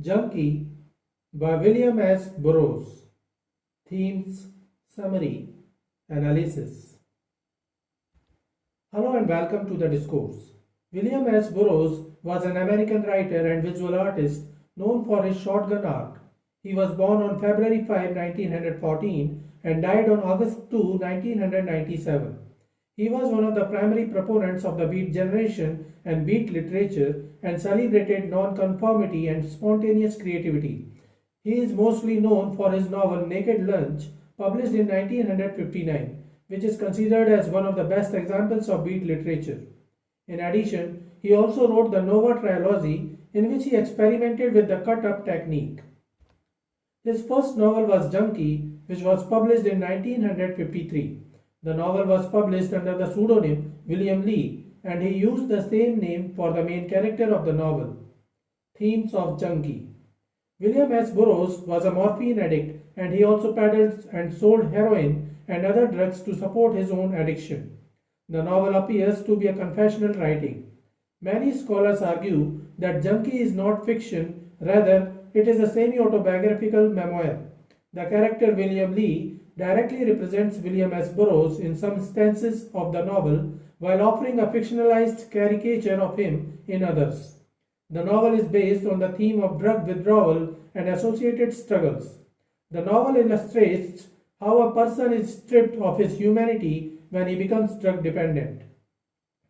Junkie by William S. Burroughs. Themes, Summary, Analysis. Hello and welcome to the Discourse. William S. Burroughs was an American writer and visual artist known for his shotgun arc. He was born on February 5, 1914 and died on August 2, 1997. He was one of the primary proponents of the Beat generation and Beat literature and celebrated nonconformity and spontaneous creativity. He is mostly known for his novel Naked Lunch, published in 1959, which is considered as one of the best examples of Beat literature. In addition, he also wrote the Nova Trilogy, in which he experimented with the cut-up technique. His first novel was Junkie, which was published in 1953. The novel was published under the pseudonym William Lee, and he used the same name for the main character of the novel. Themes of Junkie. William S. Burroughs was a morphine addict, and he also peddled and sold heroin and other drugs to support his own addiction. The novel appears to be a confessional writing. Many scholars argue that Junkie is not fiction, rather it is a semi-autobiographical memoir. The character William Lee directly represents William S. Burroughs in some stances of the novel, while offering a fictionalized caricature of him in others. The novel is based on the theme of drug withdrawal and associated struggles. The novel illustrates how a person is stripped of his humanity when he becomes drug dependent.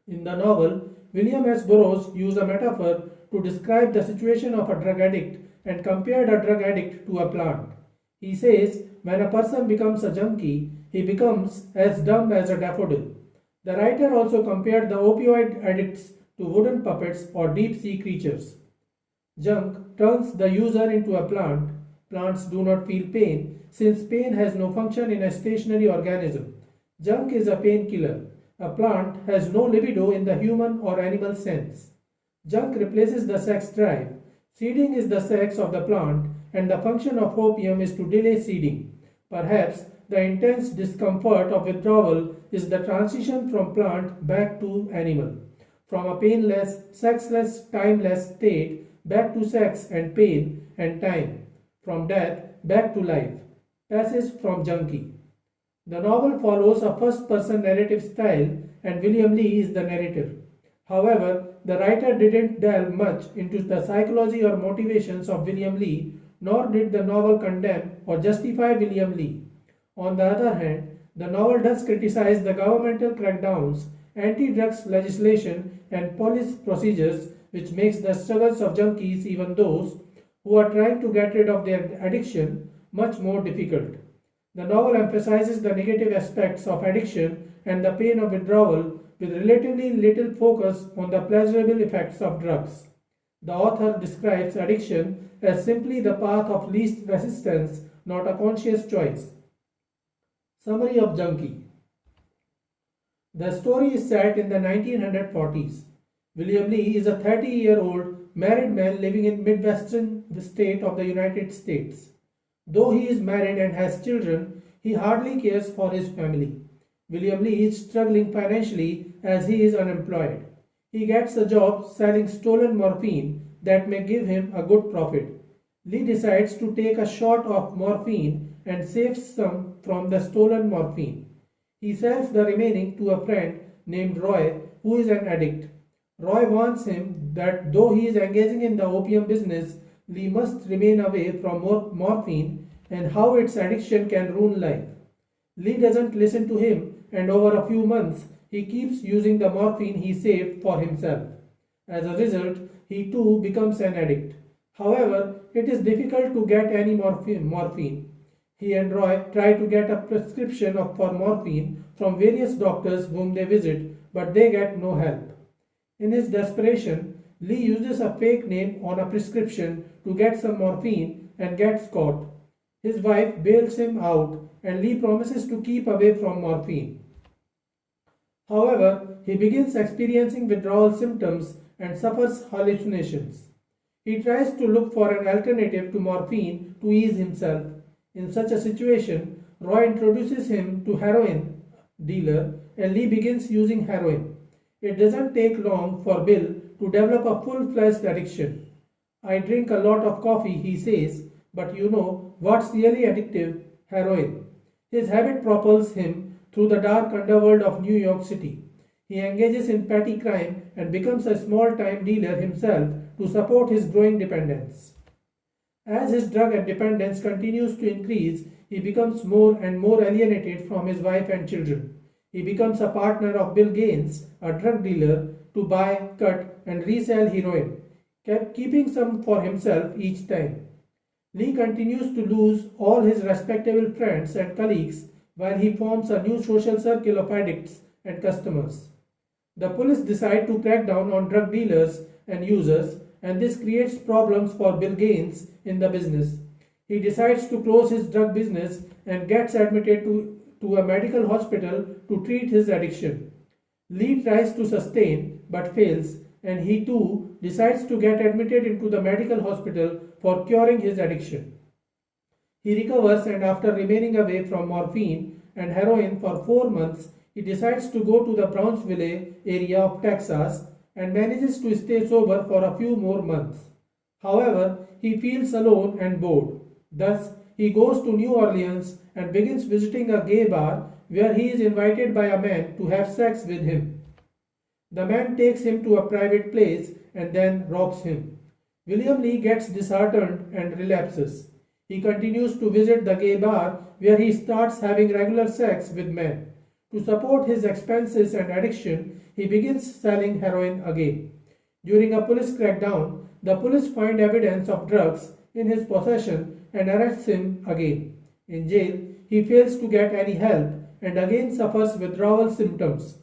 In the novel, William S. Burroughs used a metaphor to describe the situation of a drug addict and compared a drug addict to a plant. He says, when a person becomes a junkie, he becomes as dumb as a daffodil. The writer also compared the opioid addicts to wooden puppets or deep-sea creatures. Junk turns the user into a plant. Plants do not feel pain, since pain has no function in a stationary organism. Junk is a painkiller. A plant has no libido in the human or animal sense. Junk replaces the sex drive. Seeding is the sex of the plant, and the function of opium is to delay seeding. Perhaps the intense discomfort of withdrawal is the transition from plant back to animal, from a painless, sexless, timeless state back to sex and pain and time, from death back to life. Passage from Junkie. The novel follows a first-person narrative style, and William Lee is the narrator. However, the writer didn't delve much into the psychology or motivations of William Lee, nor did the novel condemn or justify William Lee. On the other hand, the novel does criticize the governmental crackdowns, anti-drugs legislation, and police procedures, which makes the struggles of junkies, even those who are trying to get rid of their addiction, much more difficult. The novel emphasizes the negative aspects of addiction and the pain of withdrawal, with relatively little focus on the pleasurable effects of drugs. The author describes addiction as simply the path of least resistance, not a conscious choice. Summary of Junkie. The story is set in the 1940s. William Lee is a 30-year-old married man living in Midwestern state of the United States. Though he is married and has children, he hardly cares for his family. William Lee is struggling financially as he is unemployed. He gets a job selling stolen morphine that may give him a good profit. Lee decides to take a shot of morphine and saves some from the stolen morphine. He sells the remaining to a friend named Roy, who is an addict. Roy warns him that though he is engaging in the opium business, Lee must remain away from morphine and how its addiction can ruin life. Lee doesn't listen to him, and over a few months, he keeps using the morphine he saved for himself. As a result, he too becomes an addict. However, it is difficult to get any morphine. He and Roy try to get a prescription for morphine from various doctors whom they visit, but they get no help. In his desperation, Lee uses a fake name on a prescription to get some morphine and gets caught. His wife bails him out, and Lee promises to keep away from morphine. However, he begins experiencing withdrawal symptoms and suffers hallucinations. He tries to look for an alternative to morphine to ease himself. In such a situation, Roy introduces him to heroin dealer, and Lee begins using heroin. It doesn't take long for Bill to develop a full-fledged addiction. I drink a lot of coffee, he says, but you know what's really addictive? Heroin. His habit propels him through the dark underworld of New York City. He engages in petty crime and becomes a small-time dealer himself to support his growing dependence. As his drug dependence continues to increase, he becomes more and more alienated from his wife and children. He becomes a partner of Bill Gaines, a drug dealer, to buy, cut, and resell heroin, keeping some for himself each time. Lee continues to lose all his respectable friends and colleagues while he forms a new social circle of addicts and customers. The police decide to crack down on drug dealers and users, and this creates problems for Bill Gaines in the business. He decides to close his drug business and gets admitted to a medical hospital to treat his addiction. Lee tries to sustain but fails, and he too decides to get admitted into the medical hospital for curing his addiction. He recovers, and after remaining away from morphine and heroin for 4 months, he decides to go to the Brownsville area of Texas and manages to stay sober for a few more months. However, he feels alone and bored. Thus, he goes to New Orleans and begins visiting a gay bar where he is invited by a man to have sex with him. The man takes him to a private place and then robs him. William Lee gets disheartened and relapses. He continues to visit the gay bar where he starts having regular sex with men. To support his expenses and addiction, he begins selling heroin again. During a police crackdown, the police find evidence of drugs in his possession and arrests him again. In jail, he fails to get any help and again suffers withdrawal symptoms.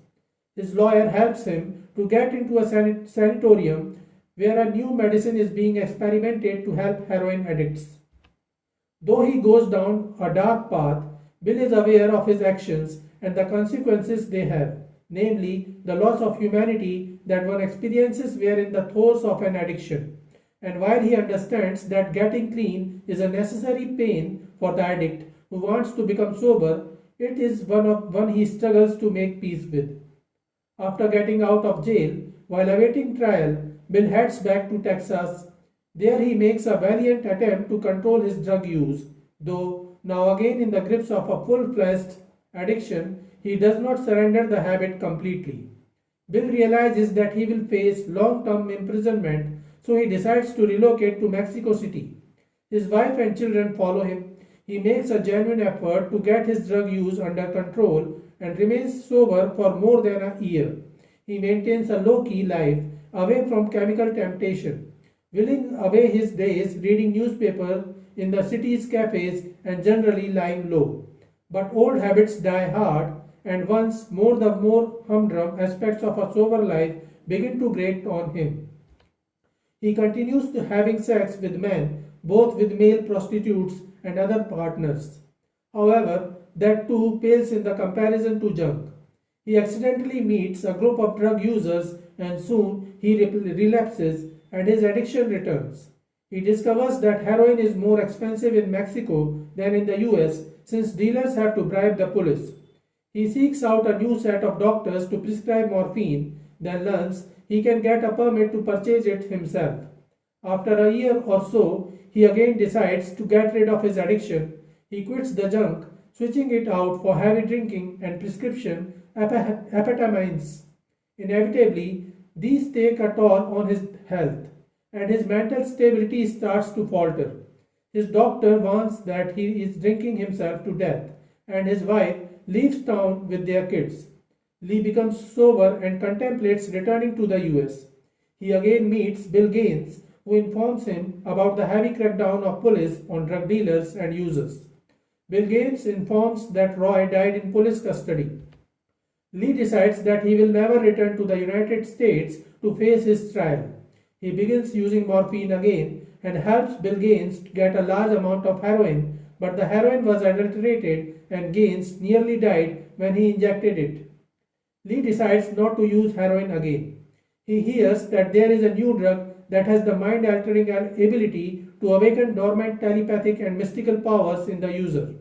His lawyer helps him to get into a sanatorium where a new medicine is being experimented to help heroin addicts. Though he goes down a dark path, Bill is aware of his actions and the consequences they have, namely the loss of humanity that one experiences were in the throes of an addiction. And while he understands that getting clean is a necessary pain for the addict who wants to become sober, it is one he struggles to make peace with. After getting out of jail, while awaiting trial, Bill heads back to Texas. There he makes a valiant attempt to control his drug use, though now again in the grips of a full-fledged addiction, he does not surrender the habit completely. Bill realizes that he will face long-term imprisonment, so he decides to relocate to Mexico City. His wife and children follow him. He makes a genuine effort to get his drug use under control and remains sober for more than a year. He maintains a low-key life away from chemical temptation, whiling away his days reading newspapers in the city's cafes and generally lying low. But old habits die hard, and once more the more humdrum aspects of a sober life begin to grate on him. He continues to having sex with men, both with male prostitutes and other partners. However, that too pales in the comparison to junk. He accidentally meets a group of drug users and soon he relapses and his addiction returns. He discovers that heroin is more expensive in Mexico than in the US since dealers have to bribe the police. He seeks out a new set of doctors to prescribe morphine, then learns he can get a permit to purchase it himself. After a year or so, he again decides to get rid of his addiction. He quits the junk, switching it out for heavy drinking and prescription amphetamines. Inevitably, these take a toll on his health, and his mental stability starts to falter. His doctor warns that he is drinking himself to death, and his wife leaves town with their kids. Lee becomes sober and contemplates returning to the US. He again meets Bill Gaines, who informs him about the heavy crackdown of police on drug dealers and users. Bill Gaines informs that Roy died in police custody. Lee decides that he will never return to the United States to face his trial. He begins using morphine again and helps Bill Gaines get a large amount of heroin, but the heroin was adulterated and Gaines nearly died when he injected it. Lee decides not to use heroin again. He hears that there is a new drug that has the mind-altering ability to awaken dormant telepathic and mystical powers in the user.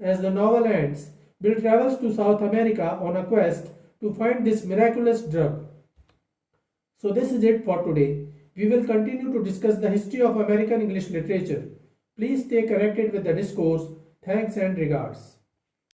As the novel ends, Bill travels to South America on a quest to find this miraculous drug. So this is it for today. We will continue to discuss the history of American English literature. Please stay connected with the discourse. Thanks and regards.